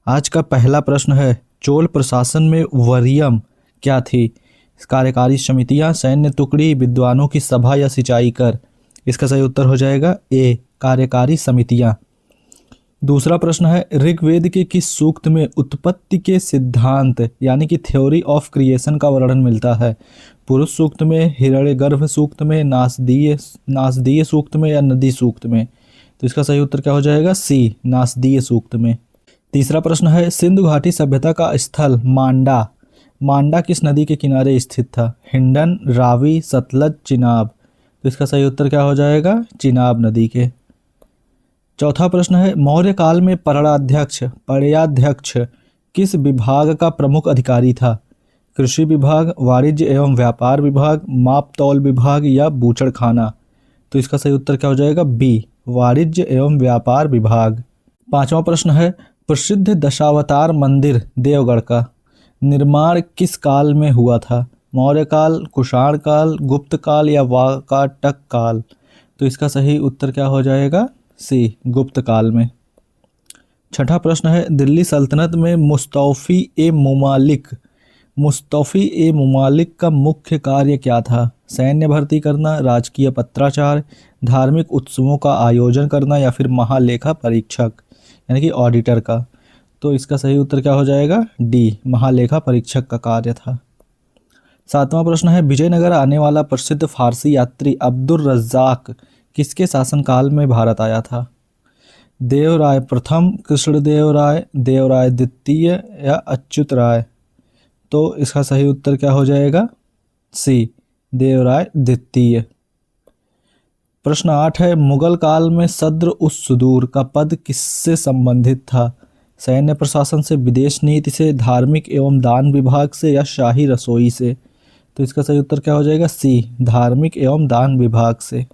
आज का पहला प्रश्न है, चोल प्रशासन में वरीयम क्या थी? कार्यकारी समितियां, सैन्य टुकड़ी, विद्वानों की सभा या सिंचाई कर? इसका सही उत्तर हो जाएगा ए, कार्यकारी समितियां। दूसरा प्रश्न है, ऋग्वेद के किस सूक्त में उत्पत्ति के सिद्धांत यानी कि थ्योरी ऑफ क्रिएशन का वर्णन मिलता है? पुरुष सूक्त में, हिरण्यगर्भ सूक्त में, नासदीय सूक्त में या नदी सूक्त में? तो इसका सही उत्तर क्या हो जाएगा? सी, नासदीय सूक्त में। तीसरा प्रश्न है, सिंधु घाटी सभ्यता का स्थल मांडा किस नदी के किनारे स्थित था? हिंडन, रावी, सतलज, चिनाब? तो इसका सही उत्तर क्या हो जाएगा? चिनाब नदी के। चौथा प्रश्न है, मौर्य काल में पर्याध्यक्ष किस विभाग का प्रमुख अधिकारी था? कृषि विभाग, वाणिज्य एवं व्यापार विभाग, माप तौल विभाग या बूचड़खाना? तो इसका सही उत्तर क्या हो जाएगा? बी, वाणिज्य एवं व्यापार विभाग। पांचवा प्रश्न है, प्रसिद्ध दशावतार मंदिर देवगढ़ का निर्माण किस काल में हुआ था? मौर्य काल, कुषाण काल, गुप्त काल या वाकाटक काल? तो इसका सही उत्तर क्या हो जाएगा? सी, गुप्त काल में। छठा प्रश्न है, दिल्ली सल्तनत में मुस्तौफी ए मुमालिक का मुख्य कार्य क्या था? सैन्य भर्ती करना, राजकीय पत्राचार, धार्मिक उत्सवों का आयोजन करना या फिर महालेखा परीक्षक यानी कि ऑडिटर का? तो इसका सही उत्तर क्या हो जाएगा? डी, महालेखा परीक्षक का कार्य था। सातवां प्रश्न है, विजयनगर आने वाला प्रसिद्ध फारसी यात्री अब्दुल रज्जाक किसके शासनकाल में भारत आया था? देवराय प्रथम, कृष्णदेव राय, देवराय द्वितीय या अच्युत राय? तो इसका सही उत्तर क्या हो जाएगा? सी, देवराय द्वितीय। प्रश्न 8 है, मुगल काल में सद्र उस सुदूर का पद किससे संबंधित था? सैन्य प्रशासन से, विदेश नीति से, धार्मिक एवं दान विभाग से या शाही रसोई से? तो इसका सही उत्तर क्या हो जाएगा? सी, धार्मिक एवं दान विभाग से।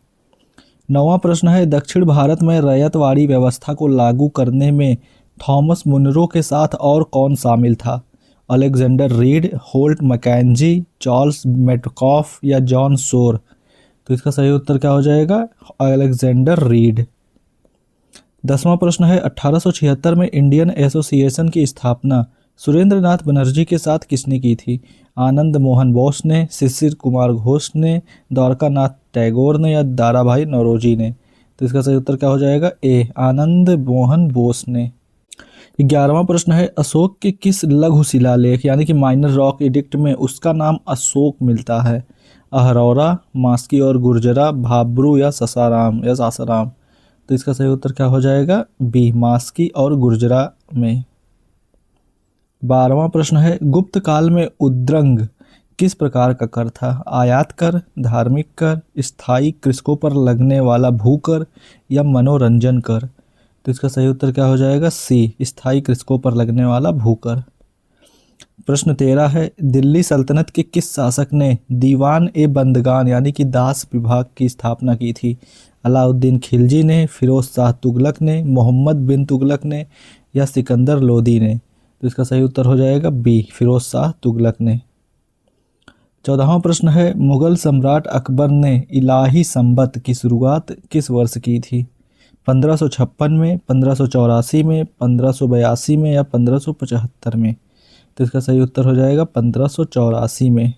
9वां प्रश्न है, दक्षिण भारत में रैयतवाड़ी व्यवस्था को लागू करने में थॉमस मुनरो के साथ और कौन शामिल था? Alexander Reid, Holt Mackenzie, Charles Metcalfe या जॉन सोर? तो इसका सही उत्तर क्या हो जाएगा? Alexander read. 10वां प्रश्न है, 1876 में इंडियन एसोसिएशन की स्थापना सुरेंद्रनाथ बनर्जी के साथ किसने की थी? आनंद मोहन बोस ने, शिशिर कुमार घोष ने, द्वारका नाथ टैगोर ने या दाराभाई नौरोजी ने? तो इसका सही उत्तर क्या हो जाएगा? ए, आनंद मोहन बोस ने। 11वां प्रश्न है, अशोक के किस लघु शिलालेख यानी कि माइनर रॉक एडिक्ट में उसका नाम अशोक मिलता है? अहरौरा, मास्की और गुर्जरा, भाब्रू या सासाराम? तो इसका सही उत्तर क्या हो जाएगा? बी, मास्की और गुर्जरा में। 12वां प्रश्न है, गुप्त काल में उद्रंग किस प्रकार का कर था? आयात कर, धार्मिक कर, स्थायी कृषकों पर लगने वाला भूकर या मनोरंजन कर? तो इसका सही उत्तर क्या हो जाएगा? सी, स्थायी कृषकों पर लगने वाला भूकर। प्रश्न 13 है, दिल्ली सल्तनत के किस शासक ने दीवान ए बंदगान यानी कि दास विभाग की स्थापना की थी? अलाउद्दीन खिलजी ने, फिरोज शाह तुगलक ने, मोहम्मद बिन तुगलक ने या सिकंदर लोदी ने? तो इसका सही उत्तर हो जाएगा बी, फिरोज शाह तुगलक ने। 14वां प्रश्न है, मुगल सम्राट अकबर ने इलाही संबत की शुरुआत किस वर्ष की थी? 1556 में, 1584 में, 1582 में या 1575 में? तो इसका सही उत्तर हो जाएगा 1584 में।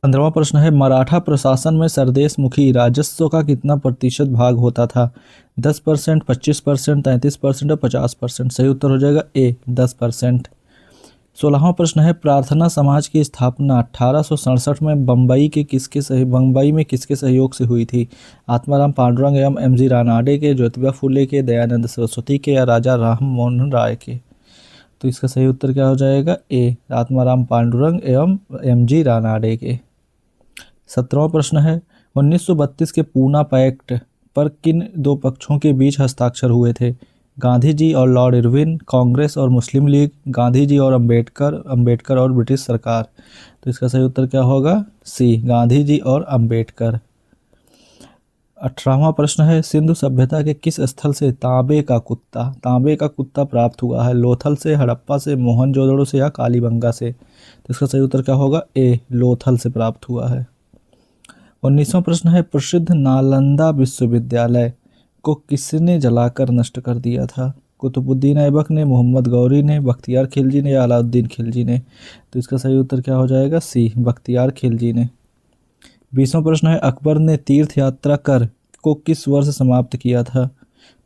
15वां प्रश्न है, मराठा प्रशासन में सरदेशमुखी राजस्व का कितना प्रतिशत भाग होता था? 10%, 25%, 33% और 50%? सही उत्तर हो जाएगा ए, 10%। 16वां प्रश्न है, प्रार्थना समाज की स्थापना 1867 में बम्बई में किसके सहयोग से हुई थी? आत्माराम पांडुरंग एवं एम.जी. रानाडे के, ज्योतिबा फुले के, दयानंद सरस्वती के या राजा राम मोहन राय के? तो इसका सही उत्तर क्या हो जाएगा? ए, आत्माराम पांडुरंग एवं एम.जी. रानाडे के। 17वां प्रश्न है, 1932 के पूना पैक्ट पर किन दो पक्षों के बीच हस्ताक्षर हुए थे? गांधी जी और लॉर्ड इरविन, कांग्रेस और मुस्लिम लीग, गांधी जी और अंबेडकर और ब्रिटिश सरकार? तो इसका सही उत्तर क्या होगा? सी, गांधी जी और अंबेडकर। 18वां प्रश्न है, सिंधु सभ्यता के किस स्थल से तांबे का कुत्ता प्राप्त हुआ है? लोथल से, हड़प्पा से, मोहनजोदड़ो से या कालीबंगा से? तो इसका सही उत्तर क्या होगा? ए, लोथल से प्राप्त हुआ है। 19वां प्रश्न है, प्रसिद्ध नालंदा विश्वविद्यालय को किसने जलाकर नष्ट कर दिया था? कुतुबुद्दीन ऐबक ने, मोहम्मद गौरी ने, बख्तियार खिलजी ने या अलाउद्दीन खिलजी ने। तो इसका सही उत्तर क्या हो जाएगा? सी, बख्तियार खिलजी ने। 20वां प्रश्न है, अकबर ने तीर्थ यात्रा कर को किस वर्ष समाप्त किया था?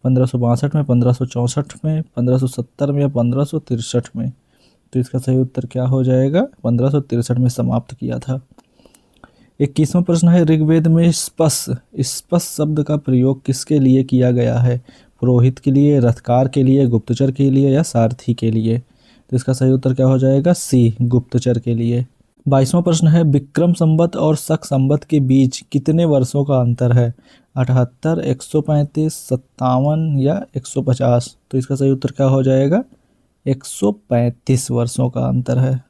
1562 में, 1564 में, 1570 में या 1563 में? तो इसका सही उत्तर क्या हो जाएगा? 1563 में समाप्त किया था। 21वां प्रश्न है, ऋग्वेद में स्पस शब्द का प्रयोग किसके लिए किया गया है? पुरोहित के लिए, रथकार के लिए, गुप्तचर के लिए या सारथी के लिए? तो इसका सही उत्तर क्या हो जाएगा? सी, गुप्तचर के लिए। 22वां प्रश्न है, विक्रम संवत और शक संवत के बीच कितने वर्षों का अंतर है? 78, 135, 57 या 150? तो इसका सही उत्तर क्या हो जाएगा? 135 वर्षों का अंतर है।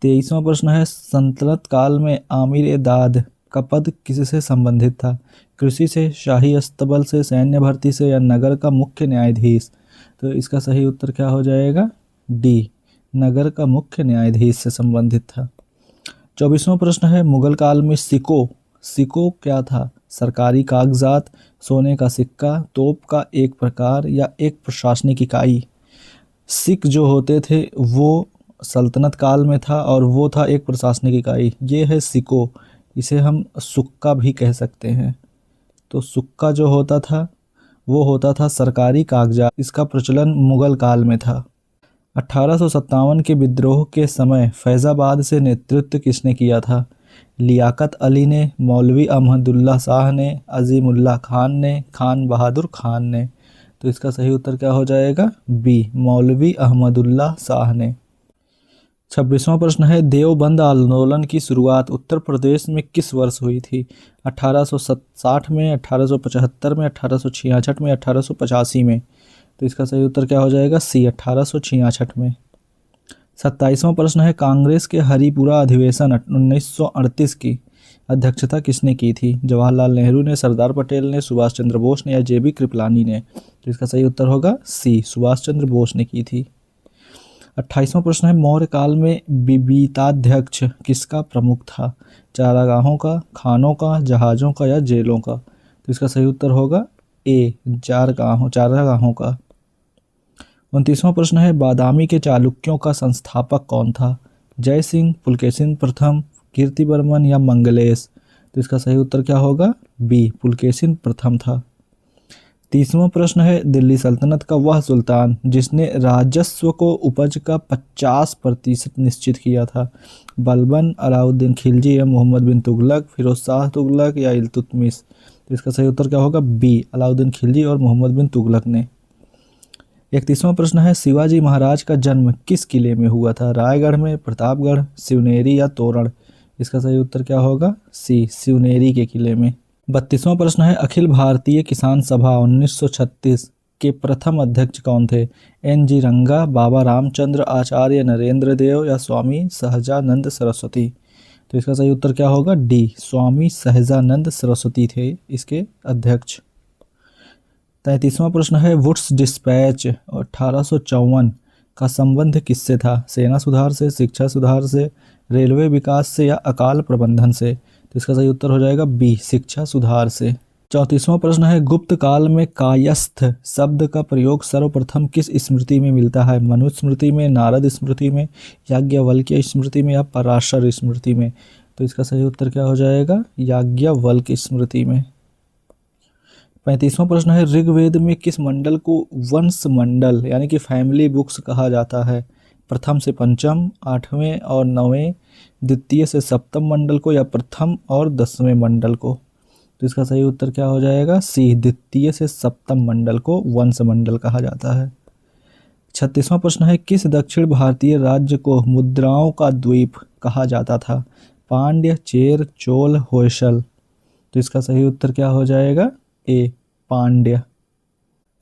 23वां प्रश्न है, सल्तनत काल में आमिर दाद का पद किससे संबंधित था? कृषि से, शाही अस्तबल से, सैन्य भर्ती से या नगर का मुख्य न्यायाधीश? तो इसका सही उत्तर क्या हो जाएगा? डी, नगर का मुख्य न्यायाधीश से संबंधित था। 24वां प्रश्न है, मुगल काल में सिक्को क्या था? सरकारी कागजात, सोने का सिक्का, तोप का एक प्रकार या एक प्रशासनिक इकाई? सिक्के जो होते थे वो सल्तनत काल में था और वो था एक प्रशासनिक इकाई। ये है सिक्को, इसे हम सुक्का भी कह सकते हैं। तो सुक्का जो होता था वो होता था सरकारी कागजात। इसका प्रचलन मुगल काल में था। 1857 के विद्रोह के समय फैज़ाबाद से नेतृत्व किसने किया था? लियाकत अली ने, मौलवी अहमदुल्ला शाह ने, अजीमुल्ला खान ने, खान बहादुर खान ने? तो इसका सही उत्तर क्या हो जाएगा? बी, मौलवी अहमदुल्ला शाह ने। 26वां प्रश्न है, देवबंद आंदोलन की शुरुआत उत्तर प्रदेश में किस वर्ष हुई थी? 1860 में, 1875 में, 1866 में, 1885 में? तो इसका सही उत्तर क्या हो जाएगा? सी, 1866 में। 27वां प्रश्न है, कांग्रेस के हरिपुरा अधिवेशन 1938 की अध्यक्षता किसने की थी? जवाहरलाल नेहरू ने, सरदार पटेल ने, सुभाष चंद्र बोस ने या जेबी कृपलानी ने? तो इसका सही उत्तर होगा सी, सुभाष चंद्र बोस ने की थी। 28वां प्रश्न है, मौर्य काल में विविताध्यक्ष किसका प्रमुख था? चारागाहों का, खानों का, जहाज़ों का या जेलों का? तो इसका सही उत्तर होगा ए, चारागाहों का। 29वां प्रश्न है, बादामी के चालुक्यों का संस्थापक कौन था? जय सिंह, पुलकेशिन प्रथम, कीर्तिवर्मन या मंगलेश? तो इसका सही उत्तर क्या होगा? बी, पुलकेशिन प्रथम था। 30वां प्रश्न है, दिल्ली सल्तनत का वह सुल्तान जिसने राजस्व को उपज का 50% निश्चित किया था? बलबन, अलाउद्दीन खिलजी या मोहम्मद बिन तुगलक, फिरोज शाह तुगलक या इल्तुतमिश? तो इसका सही उत्तर क्या होगा? बी, अलाउद्दीन खिलजी और मोहम्मद बिन तुगलक ने। 31वां प्रश्न है, शिवाजी महाराज का जन्म किस किले में हुआ था? रायगढ़ में, प्रतापगढ़, सिवनेरी या तोरण? इसका सही उत्तर क्या होगा? सी, सिवनेरी के किले में। 32वां प्रश्न है, अखिल भारतीय किसान सभा 1936 के प्रथम अध्यक्ष कौन थे? एन जी रंगा, बाबा रामचंद्र, आचार्य नरेंद्र देव या स्वामी सहजानंद सरस्वती? तो इसका सही उत्तर क्या होगा? डी, स्वामी सहजानंद सरस्वती थे इसके अध्यक्ष। 33वां प्रश्न है, वुड्स डिस्पैच 1854 का संबंध किससे था? सेना सुधार से, शिक्षा सुधार से, रेलवे विकास से या अकाल प्रबंधन से? तो इसका सही उत्तर हो जाएगा बी, शिक्षा सुधार से। 34वां प्रश्न है, गुप्त काल में कायस्थ शब्द का प्रयोग सर्वप्रथम किस स्मृति में मिलता है? मनुस्मृति में, नारद स्मृति में, याज्ञवल्क्य स्मृति में या पराशर स्मृति में? तो इसका सही उत्तर क्या हो जाएगा? याज्ञवल्क्य स्मृति में। 35वां प्रश्न है, ऋग्वेद में किस मंडल को वंश मंडल यानी कि फैमिली बुक्स कहा जाता है? प्रथम से पंचम, 8वें और 9वें, द्वितीय से सप्तम मंडल को या प्रथम और 10वें मंडल को? तो इसका सही उत्तर क्या हो जाएगा? सी, द्वितीय से सप्तम मंडल को वंश मंडल कहा जाता है। 36वां प्रश्न है, किस दक्षिण भारतीय राज्य को मुद्राओं का द्वीप कहा जाता था? पांड्य, चेर, चोल, होयसल? तो इसका सही उत्तर क्या हो जाएगा? ए, पांड्य।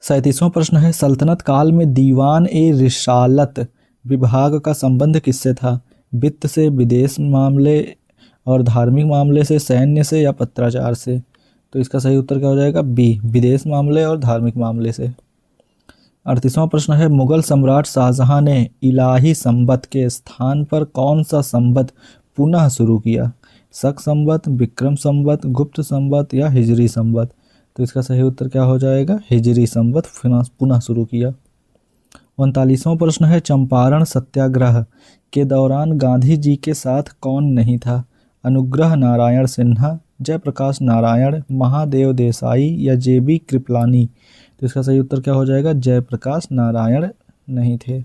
37वां प्रश्न है, सल्तनत काल में दीवान ए रिसालत विभाग का संबंध किससे था? वित्त से, विदेश मामले और धार्मिक मामले से, सैन्य से या पत्राचार से? तो इसका सही उत्तर क्या हो जाएगा? बी, विदेश मामले और धार्मिक मामले से। 38वां प्रश्न है, मुगल सम्राट शाहजहां ने इलाही संवत के स्थान पर कौन सा संवत पुनः शुरू किया? शक संवत, विक्रम संवत, गुप्त संवत या हिजरी संवत? तो इसका सही उत्तर क्या हो जाएगा, हिजरी संवत पुनः शुरू किया। 39वां प्रश्न है, चंपारण सत्याग्रह के दौरान गांधी जी के साथ कौन नहीं था? अनुग्रह नारायण सिन्हा, जयप्रकाश नारायण, महादेव देसाई या जेबी कृपलानी? तो इसका सही उत्तर क्या हो जाएगा, जयप्रकाश नारायण नहीं थे।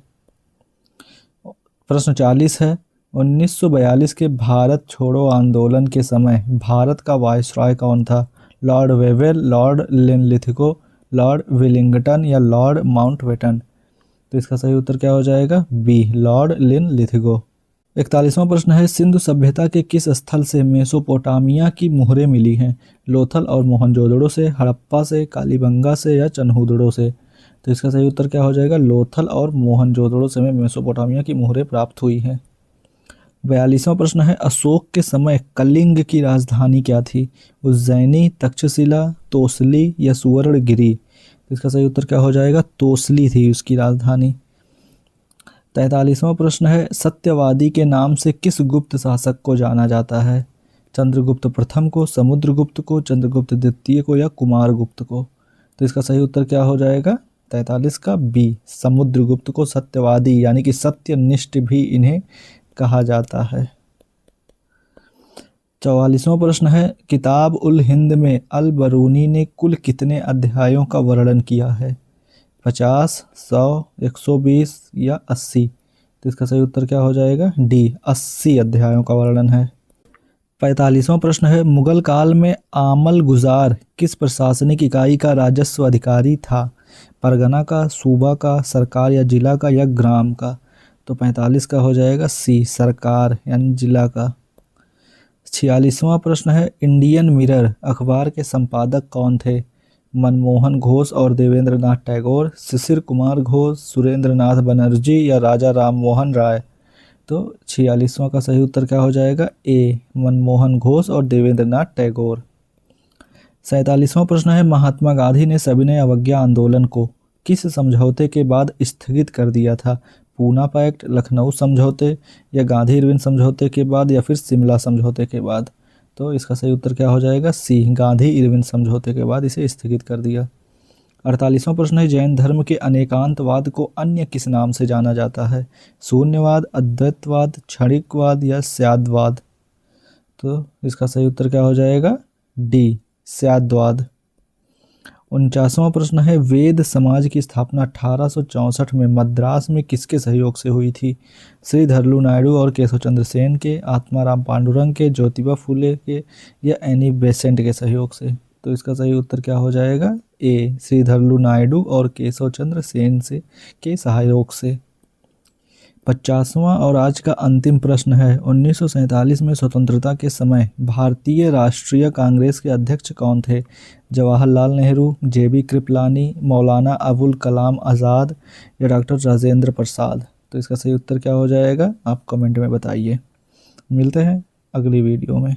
प्रश्न 40 है, 1942 के भारत छोड़ो आंदोलन के समय भारत का वायसराय कौन था? Lord Wavell, Lord Linlithgow, Lord Willingdon या लॉर्ड माउंटबेटन? तो इसका सही उत्तर क्या हो जाएगा, बी, लॉर्ड लिनलिथगो। 41वां प्रश्न है, सिंधु सभ्यता के किस स्थल से मेसोपोटामिया की मुहरें मिली हैं? लोथल और मोहनजोदड़ो से, हड़प्पा से, कालीबंगा से या चनहुदड़ो से? तो इसका सही उत्तर क्या हो जाएगा, लोथल और मोहनजोदड़ो से में मेसोपोटामिया की मुहरें प्राप्त हुई हैं। 42वां प्रश्न है, अशोक के समय कलिंग की राजधानी क्या थी? उज्जैनी, तक्षशिला, तोसली या सुवर्णगिरी? तो इसका सही उत्तर क्या हो जाएगा, तोसली थी उसकी राजधानी। 43वां प्रश्न है, सत्यवादी के नाम से किस गुप्त शासक को जाना जाता है? चंद्रगुप्त प्रथम को, समुद्रगुप्त को, चंद्रगुप्त द्वितीय को या कुमारगुप्त को? तो इसका सही उत्तर क्या हो जाएगा, 43 का बी, समुद्रगुप्त को सत्यवादी यानी कि सत्यनिष्ठ भी इन्हें कहा जाता है। 44वां प्रश्न है, किताब उल हिंद में अल बरूनी ने कुल कितने अध्यायों का वर्णन किया है? 50, 100, 120 या 80? तो इसका सही उत्तर क्या हो जाएगा, डी, 80 अध्यायों का वर्णन है। 45वां प्रश्न है, मुगल काल में आमल गुजार किस प्रशासनिक इकाई का राजस्व अधिकारी था? परगना का, सूबा का, सरकार या जिला का या ग्राम का? तो 45 का हो जाएगा सी, सरकार यानी जिला का। 46वां प्रश्न है, इंडियन मिरर अखबार के संपादक कौन थे? मनमोहन घोष और देवेंद्र नाथ टैगोर, शिशिर कुमार घोष, सुरेंद्र नाथ बनर्जी या राजा राम मोहन राय? तो 46वां का सही उत्तर क्या हो जाएगा, ए, मनमोहन घोष और देवेंद्र नाथ टैगोर। 47वां प्रश्न है, महात्मा गांधी ने सविनय अवज्ञा आंदोलन को किस समझौते के बाद स्थगित कर दिया था? पूना पैक्ट, लखनऊ समझौते या गांधी इरविन समझौते के बाद या फिर शिमला समझौते के बाद? तो इसका सही उत्तर क्या हो जाएगा, सी, गांधी इरविन समझौते के बाद इसे स्थगित कर दिया। 48वां प्रश्न है, जैन धर्म के अनेकांतवाद को अन्य किस नाम से जाना जाता है? शून्यवाद, अद्वैतवाद, क्षणिकवाद या स्याद्वाद? तो इसका सही उत्तर क्या हो जाएगा, डी, स्याद्वाद। 49वां प्रश्न है, वेद समाज की स्थापना 1864 में मद्रास में किसके सहयोग से हुई थी? श्री धरलू नायडू और केशव चंद्र सेन के, आत्माराम पांडुरंग के, ज्योतिबा फुले के या एनी बेसेंट के सहयोग से? तो इसका सही उत्तर क्या हो जाएगा, ए, श्री धरलू नायडू और केशव चंद्र सेन से के सहयोग से। 50वां और आज का अंतिम प्रश्न है, 1947 में स्वतंत्रता के समय भारतीय राष्ट्रीय कांग्रेस के अध्यक्ष कौन थे? जवाहरलाल नेहरू, जेबी कृपलानी, मौलाना अबुल कलाम आज़ाद या डॉक्टर राजेंद्र प्रसाद? तो इसका सही उत्तर क्या हो जाएगा, आप कमेंट में बताइए। मिलते हैं अगली वीडियो में।